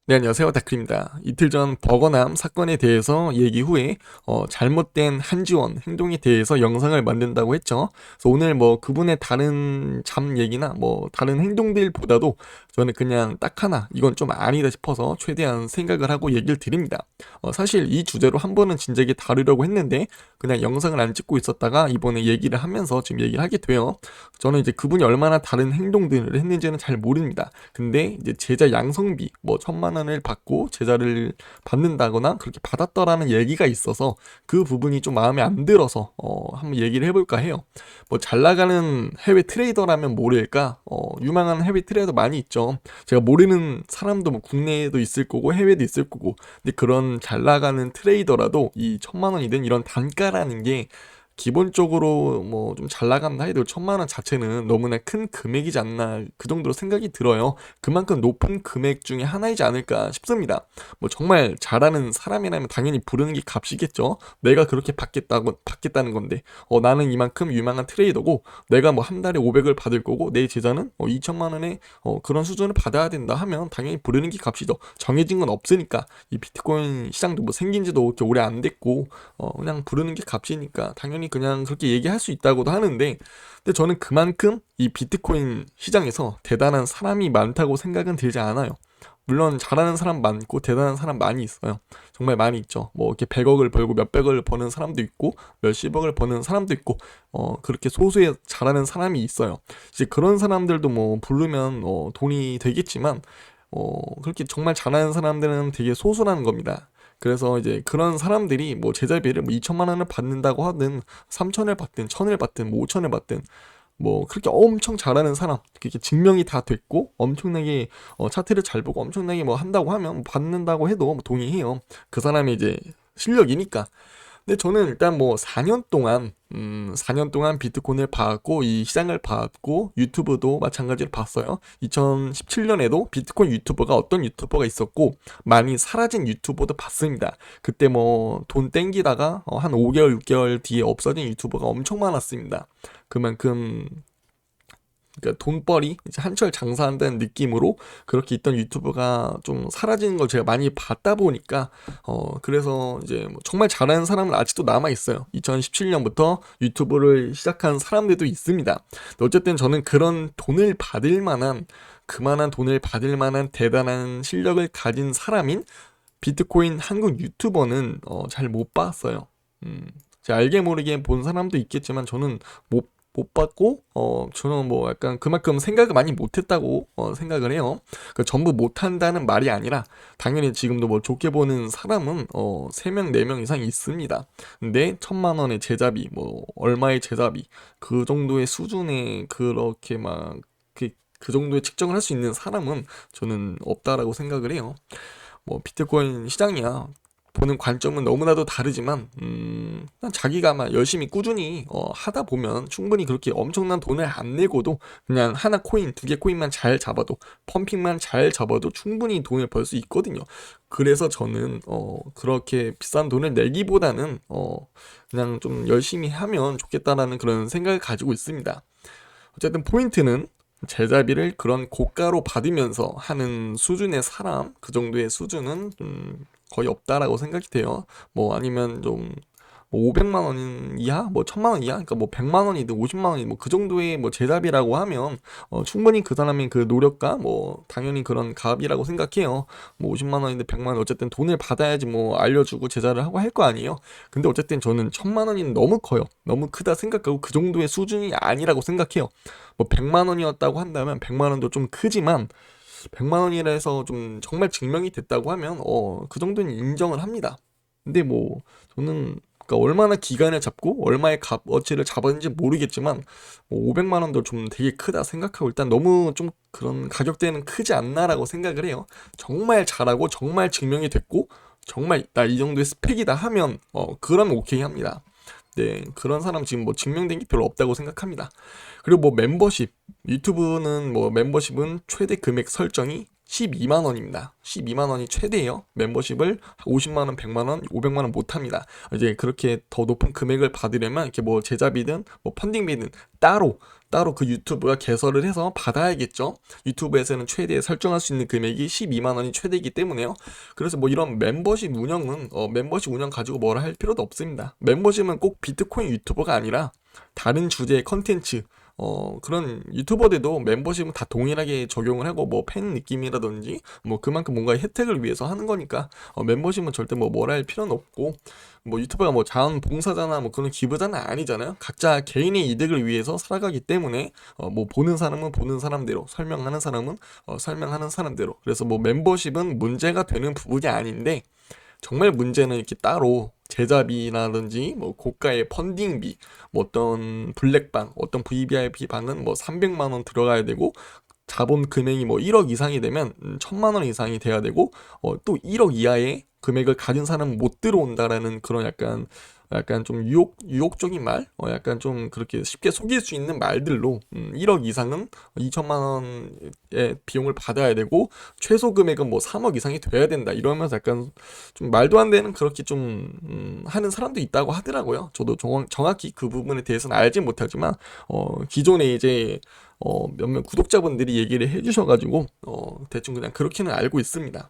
네, 안녕하세요. 다크입니다. 이틀 전 버거남 사건에 대해서 얘기 후에 잘못된 한지원 행동에 대해서 영상을 만든다고 했죠. 그래서 오늘 뭐 그분의 다른 잠 얘기나 뭐 다른 행동들보다도 저는 그냥 딱 하나 이건 좀 아니다 싶어서 최대한 생각을 하고 얘기를 드립니다. 사실 이 주제로 한 번은 진작에 다루려고 했는데 그냥 영상을 안 찍고 있었다가 이번에 얘기를 하면서 지금 얘기를 하게 돼요. 저는 이제 그분이 얼마나 다른 행동들을 했는지는 잘 모릅니다. 근데 이제 제자 양성비 뭐 1,000만 원을 받고 제자를 받는다거나 그렇게 받았더라는 얘기가 있어서 그 부분이 좀 마음에 안 들어서 한번 얘기를 해볼까 해요. 뭐 잘 나가는 해외 트레이더라면 모를까? 유망한 해외 트레이더 많이 있죠. 제가 모르는 사람도 뭐 국내에도 있을 거고 해외도 있을 거고. 근데 그런 잘 나가는 트레이더라도 이 1,000만 원이든 이런 단가라는 게 기본적으로 뭐 좀 잘 나간다 해도 1,000만 원 자체는 너무나 큰 금액이지 않나 그 정도로 생각이 들어요. 그만큼 높은 금액 중에 하나이지 않을까 싶습니다. 뭐 정말 잘하는 사람이라면 당연히 부르는 게 값이겠죠. 내가 그렇게 받겠다는 건데 나는 이만큼 유망한 트레이더고 내가 뭐 한 달에 500을 받을 거고 내 제자는 2천만 원의 그런 수준을 받아야 된다 하면 당연히 부르는 게 값이죠. 정해진 건 없으니까 이 비트코인 시장도 뭐 생긴 지도 그렇게 오래 안 됐고 그냥 부르는 게 값이니까 당연히 그냥 그렇게 얘기할 수 있다고도 하는데 근데 저는 그만큼 이 비트코인 시장에서 대단한 사람이 많다고 생각은 들지 않아요. 물론 잘하는 사람 많고 대단한 사람 많이 있어요. 정말 많이 있죠. 뭐 이렇게 100억을 벌고 몇백을 버는 사람도 있고 몇십억을 버는 사람도 있고 그렇게 소수의 잘하는 사람이 있어요. 이제 그런 사람들도 뭐 부르면 돈이 되겠지만 그렇게 정말 잘하는 사람들은 되게 소수라는 겁니다. 그래서 이제 그런 사람들이 뭐 제자비를 뭐 2천만 원을 받는다고 하든 3천을 받든 1천을 받든 뭐 5천을 받든 뭐 그렇게 엄청 잘하는 사람 그렇게 증명이 다 됐고 엄청나게 차트를 잘 보고 엄청나게 뭐 한다고 하면 뭐 받는다고 해도 뭐 동의해요. 그 사람의 이제 실력이니까. 근데 저는 일단 뭐 4년 동안 4년 동안 비트코인을 봤고 이 시장을 봤고 유튜브도 마찬가지로 봤어요. 2017년에도 비트코인 유튜버가 어떤 유튜버가 있었고 많이 사라진 유튜버도 봤습니다. 그때 뭐 돈 땡기다가 한 5개월 6개월 뒤에 없어진 유튜버가 엄청 많았습니다. 그만큼 그러니까 돈벌이 이제 한철 장사한다는 느낌으로 그렇게 있던 유튜브가 좀 사라지는 걸 제가 많이 봤다 보니까 그래서 이제 뭐 정말 잘하는 사람은 아직도 남아 있어요. 2017년부터 유튜브를 시작한 사람들도 있습니다. 근데 어쨌든 저는 그런 돈을 받을 만한 그만한 돈을 받을 만한 대단한 실력을 가진 사람인 비트코인 한국 유튜버는 잘 못 봤어요. 제가 알게 모르게 본 사람도 있겠지만 저는 못 봤고 저는 뭐 약간 그만큼 생각을 많이 못했다고 생각을 해요. 그 전부 못한다는 말이 아니라 당연히 지금도 뭐 좋게 보는 사람은 3명 4명 이상 있습니다. 근데 1,000만 원의 제자비 뭐 얼마의 제자비 그 정도의 수준의 그렇게 막 그 정도의 측정을 할 수 있는 사람은 저는 없다라고 생각을 해요. 뭐 비트코인 시장이야 보는 관점은 너무나도 다르지만 자기가 아마 열심히 꾸준히 하다 보면 충분히 그렇게 엄청난 돈을 안 내고도 그냥 하나 코인, 2개 코인만 잘 잡아도 펌핑만 잘 잡아도 충분히 돈을 벌 수 있거든요. 그래서 저는 그렇게 비싼 돈을 내기보다는 그냥 좀 열심히 하면 좋겠다라는 그런 생각을 가지고 있습니다. 어쨌든 포인트는 제자비를 그런 고가로 받으면서 하는 수준의 사람, 그 정도의 수준은 거의 없다라고 생각이 돼요. 뭐 아니면 좀 500만 원 이하, 뭐 1,000만 원 이하, 그러니까 뭐 100만 원이든 50만 원이 뭐 그 정도의 뭐 제자비라고 하면 충분히 그 사람의 그 노력과 뭐 당연히 그런 값이라고 생각해요. 뭐 50만 원인데 100만 원 어쨌든 돈을 받아야지 뭐 알려주고 제자를 하고 할 거 아니에요. 근데 어쨌든 저는 1,000만 원이면 너무 커요. 너무 크다 생각하고 그 정도의 수준이 아니라고 생각해요. 뭐 100만 원이었다고 한다면 100만 원도 좀 크지만 100만 원이라 해서 좀 정말 증명이 됐다고 하면 그 정도는 인정을 합니다. 근데 뭐 저는 그러니까 얼마나 기간을 잡고 얼마의 값어치를 잡았는지 모르겠지만 뭐 500만 원도 좀 되게 크다 생각하고 일단 너무 좀 그런 가격대는 크지 않나라고 생각을 해요. 정말 잘하고 정말 증명이 됐고 정말 나 이 정도의 스펙이다 하면 그러면 오케이 합니다. 네, 그런 사람 지금 뭐 증명된 게 별로 없다고 생각합니다. 그리고 뭐 멤버십, 유튜브는 뭐 멤버십은 최대 금액 설정이 12만 원입니다. 12만 원이 최대예요. 멤버십을 50만 원, 100만 원, 500만 원 못 합니다. 이제 그렇게 더 높은 금액을 받으려면 이렇게 뭐 제작비든 뭐 펀딩비든 따로 그 유튜브가 개설을 해서 받아야겠죠. 유튜브에서는 최대 설정할 수 있는 금액이 12만 원이 최대이기 때문에요. 그래서 뭐 이런 멤버십 운영은 멤버십 운영 가지고 뭐라 할 필요도 없습니다. 멤버십은 꼭 비트코인 유튜버가 아니라 다른 주제의 컨텐츠 그런 유튜버들도 멤버십은 다 동일하게 적용을 하고 뭐 팬 느낌이라든지 뭐 그만큼 뭔가 혜택을 위해서 하는 거니까 멤버십은 절대 뭐 뭐라 할 필요는 없고 뭐 유튜버가 뭐 자원봉사자나 뭐 그런 기부자는 아니잖아요. 각자 개인의 이득을 위해서 살아가기 때문에 뭐 보는 사람은 보는 사람대로 설명하는 사람은 설명하는 사람대로 그래서 뭐 멤버십은 문제가 되는 부분이 아닌데 정말 문제는 이렇게 따로 제작비라든지 뭐 고가의 펀딩비, 뭐 어떤 블랙방, 어떤 VVIP 방은 뭐 300만 원 들어가야 되고 자본 금액이 뭐 1억 이상이 되면 1000만 원 이상이 돼야 되고 또 1억 이하의 금액을 가진 사람은 못 들어온다라는 그런 약간 좀 유혹적인 말, 약간 좀 그렇게 쉽게 속일 수 있는 말들로 1억 이상은 2천만 원의 비용을 받아야 되고 최소 금액은 뭐 3억 이상이 돼야 된다 이러면서 약간 좀 말도 안 되는 그렇게 좀 하는 사람도 있다고 하더라고요. 저도 정확히 그 부분에 대해서는 알진 못하지만 기존에 이제 몇몇 구독자분들이 얘기를 해주셔가지고 대충 그냥 그렇게는 알고 있습니다.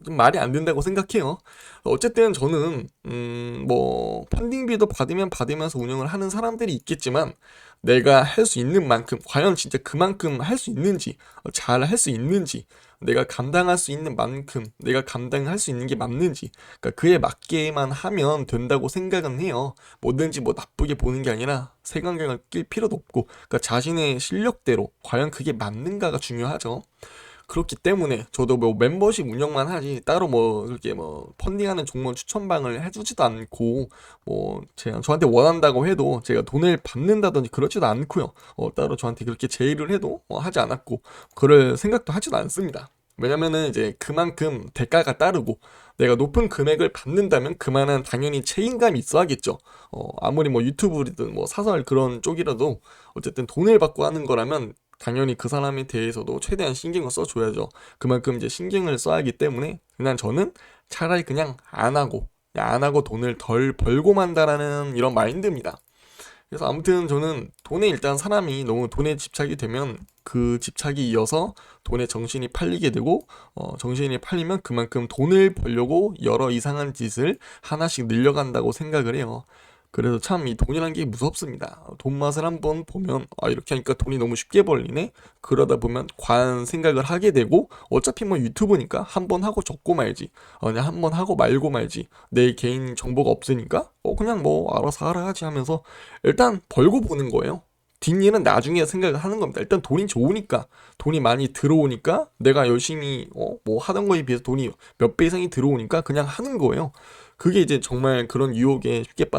좀 말이 안 된다고 생각해요. 어쨌든 저는 뭐 펀딩비도 받으면서 운영을 하는 사람들이 있겠지만 내가 할 수 있는 만큼 과연 진짜 그만큼 할 수 있는지 잘 할 수 있는지 내가 감당할 수 있는 만큼 내가 감당할 수 있는 게 맞는지 그러니까 그에 맞게만 하면 된다고 생각은 해요. 뭐든지 뭐 나쁘게 보는 게 아니라 색안경을 낄 필요도 없고 그러니까 자신의 실력대로 과연 그게 맞는가가 중요하죠. 그렇기 때문에 저도 뭐 멤버십 운영만 하지 따로 뭐 그렇게 뭐 펀딩하는 종목 추천방을 해주지도 않고 뭐 제가 저한테 원한다고 해도 제가 돈을 받는다든지 그렇지도 않고요. 따로 저한테 그렇게 제의를 해도 하지 않았고 그럴 생각도 하지도 않습니다. 왜냐면은 이제 그만큼 대가가 따르고 내가 높은 금액을 받는다면 그만한 당연히 책임감이 있어야겠죠. 아무리 뭐 유튜브든 뭐 사설 그런 쪽이라도 어쨌든 돈을 받고 하는 거라면 당연히 그 사람에 대해서도 최대한 신경을 써줘야죠. 그만큼 이제 신경을 써야 하기 때문에 그냥 저는 차라리 그냥 안 하고 돈을 덜 벌고 만다라는 이런 마인드입니다. 그래서 아무튼 저는 돈에 일단 사람이 너무 돈에 집착이 되면 그 집착이 이어서 돈에 정신이 팔리게 되고 정신이 팔리면 그만큼 돈을 벌려고 여러 이상한 짓을 하나씩 늘려간다고 생각을 해요. 그래서 참 이 돈이란 게 무섭습니다. 돈 맛을 한번 보면 이렇게 하니까 돈이 너무 쉽게 벌리네. 그러다 보면 과한 생각을 하게 되고 어차피 뭐 유튜브니까 한 번 하고 접고 말지. 그냥 한 번 하고 말고 말지. 내 개인 정보가 없으니까 그냥 뭐 알아서 하라 하지 하면서 일단 벌고 보는 거예요. 뒷일은 나중에 생각을 하는 겁니다. 일단 돈이 좋으니까 돈이 많이 들어오니까 내가 열심히 뭐 하던 거에 비해서 돈이 몇 배 이상이 들어오니까 그냥 하는 거예요. 그게 이제 정말 그런 유혹에 쉽게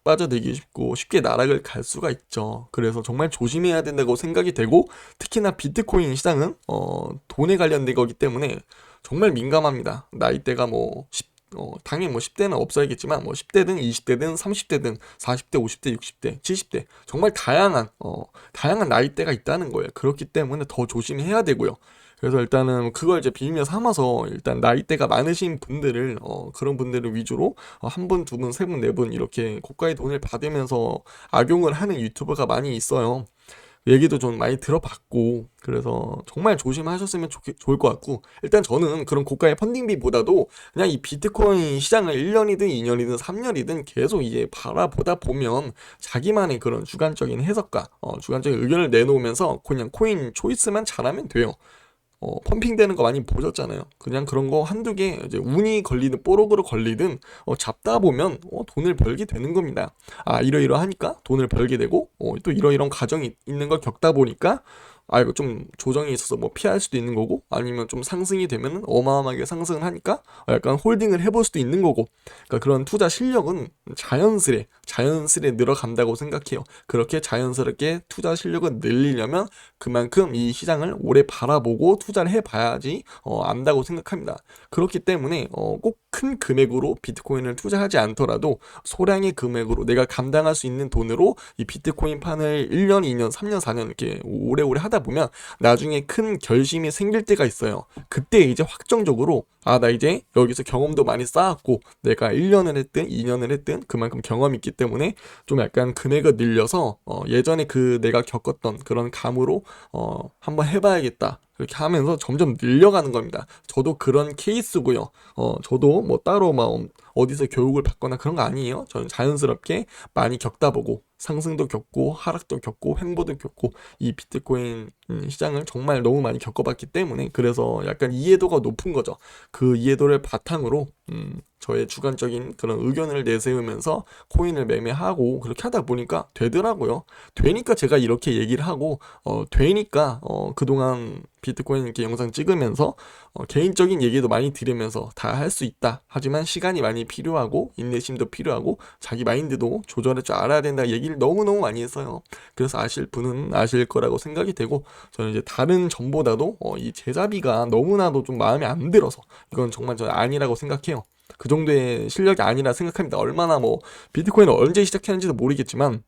빠져들기 쉽고 쉽게 나락을 갈 수가 있죠. 그래서 정말 조심해야 된다고 생각이 되고 특히나 비트코인 시장은 돈에 관련된 거기 때문에 정말 민감합니다. 나이대가 뭐 당연히 뭐 10대는 없어야겠지만 뭐 10대든 20대든 30대든 40대, 50대, 60대, 70대 정말 다양한 나이대가 있다는 거예요. 그렇기 때문에 더 조심해야 되고요. 그래서 일단은 그걸 이제 비밀 삼아서 일단 나이대가 많으신 분들을 그런 분들을 위주로 한 분, 두 분, 세 분, 네 분 이렇게 고가의 돈을 받으면서 악용을 하는 유튜버가 많이 있어요. 얘기도 좀 많이 들어봤고 그래서 정말 조심하셨으면 좋을 것 같고 일단 저는 그런 고가의 펀딩비보다도 그냥 이 비트코인 시장을 1년이든 2년이든 3년이든 계속 이제 바라보다 보면 자기만의 그런 주관적인 해석과 주관적인 의견을 내놓으면서 그냥 코인 초이스만 잘하면 돼요. 펌핑되는 거 많이 보셨잖아요. 그냥 그런 거 한두 개 이제 운이 걸리든 뽀록으로 걸리든 잡다 보면 돈을 벌게 되는 겁니다. 이러이러하니까 돈을 벌게 되고 또 이러이런 과정이 있는 걸 겪다 보니까 이거 좀 조정이 있어서 뭐 피할 수도 있는 거고 아니면 좀 상승이 되면 어마어마하게 상승을 하니까 약간 홀딩을 해볼 수도 있는 거고 그러니까 그런 투자 실력은 자연스레 자연스레 늘어간다고 생각해요. 그렇게 자연스럽게 투자 실력을 늘리려면 그만큼 이 시장을 오래 바라보고 투자를 해봐야지 안다고 생각합니다. 그렇기 때문에 꼭 큰 금액으로 비트코인을 투자하지 않더라도 소량의 금액으로 내가 감당할 수 있는 돈으로 이 비트코인 판을 1년, 2년, 3년, 4년 이렇게 오래오래 하다 보면 나중에 큰 결심이 생길 때가 있어요. 그때 이제 확정적으로 나 이제 여기서 경험도 많이 쌓았고 내가 1년을 했든 2년을 했든 그만큼 경험이 있기 때문에 좀 약간 금액을 늘려서 예전에 그 내가 겪었던 그런 감으로 한번 해봐야겠다. 그렇게 하면서 점점 늘려가는 겁니다. 저도 그런 케이스고요. 저도 뭐 따로 막 어디서 교육을 받거나 그런 거 아니에요. 저는 자연스럽게 많이 겪다 보고 상승도 겪고 하락도 겪고 횡보도 겪고 이 비트코인 시장을 정말 너무 많이 겪어봤기 때문에 그래서 약간 이해도가 높은 거죠. 그 이해도를 바탕으로 저의 주관적인 그런 의견을 내세우면서 코인을 매매하고 그렇게 하다 보니까 되더라고요. 되니까 제가 이렇게 얘기를 하고 되니까 그동안 비트코인 이렇게 영상 찍으면서 개인적인 얘기도 많이 들으면서 다 할 수 있다. 하지만 시간이 많이 필요하고 인내심도 필요하고 자기 마인드도 조절할 줄 알아야 된다 얘기를 너무너무 많이 했어요. 그래서 아실 분은 아실 거라고 생각이 되고 저는 이제 다른 점보다도 이 제자비가 너무나도 좀 마음에 안 들어서 이건 정말 저는 아니라고 생각해요. 그 정도의 실력이 아니라 생각합니다. 얼마나 뭐 비트코인을 언제 시작했는지도 모르겠지만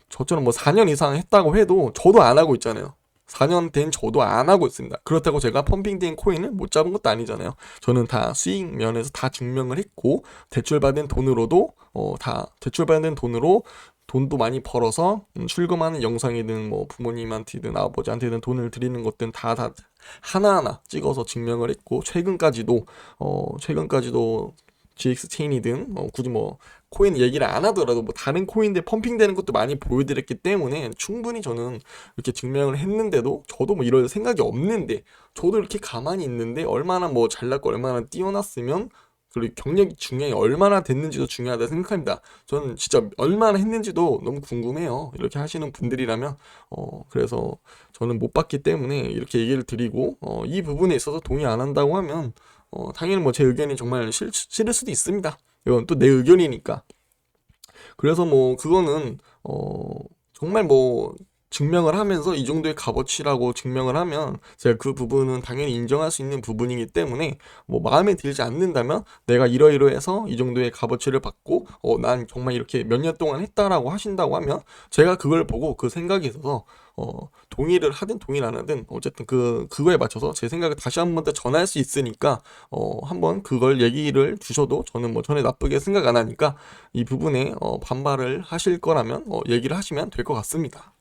저처럼 뭐 4년 이상 했다고 해도 저도 안 하고 있잖아요. 4년 된 저도 안 하고 있습니다. 그렇다고 제가 펌핑된 코인을 못 잡은 것도 아니잖아요. 저는 다 수익 면에서 다 증명을 했고 대출받은 돈으로도 다 대출받은 돈으로 돈도 많이 벌어서 출금하는 영상이든 뭐 부모님한테든 아버지한테든 돈을 드리는 것든 다 하나하나 찍어서 증명을 했고 최근까지도 GX 체인이든 굳이 뭐 코인 얘기를 안 하더라도 뭐 다른 코인들 펌핑되는 것도 많이 보여드렸기 때문에 충분히 저는 이렇게 증명을 했는데도 저도 뭐 이럴 생각이 없는데 저도 이렇게 가만히 있는데 얼마나 뭐 잘났고 얼마나 뛰어났으면 그리고 경력이 중요해 얼마나 됐는지도 중요하다 생각합니다. 저는 진짜 얼마나 했는지도 너무 궁금해요. 이렇게 하시는 분들이라면 그래서 저는 못 봤기 때문에 이렇게 얘기를 드리고 이 부분에 있어서 동의 안 한다고 하면 당연히 뭐 제 의견이 정말 싫을 수도 있습니다. 이건 또 내 의견이니까. 그래서 뭐 그거는 정말 뭐 증명을 하면서 이 정도의 값어치라고 증명을 하면 제가 그 부분은 당연히 인정할 수 있는 부분이기 때문에 뭐 마음에 들지 않는다면 내가 이러이러해서 이 정도의 값어치를 받고 난 정말 이렇게 몇 년 동안 했다라고 하신다고 하면 제가 그걸 보고 그 생각이 있어서 동의를 하든 동의를 안 하든 어쨌든 그거에 맞춰서 제 생각을 다시 한 번 더 전할 수 있으니까 한번 그걸 얘기를 주셔도 저는 뭐 전에 나쁘게 생각 안 하니까 이 부분에 반발을 하실 거라면 얘기를 하시면 될 것 같습니다.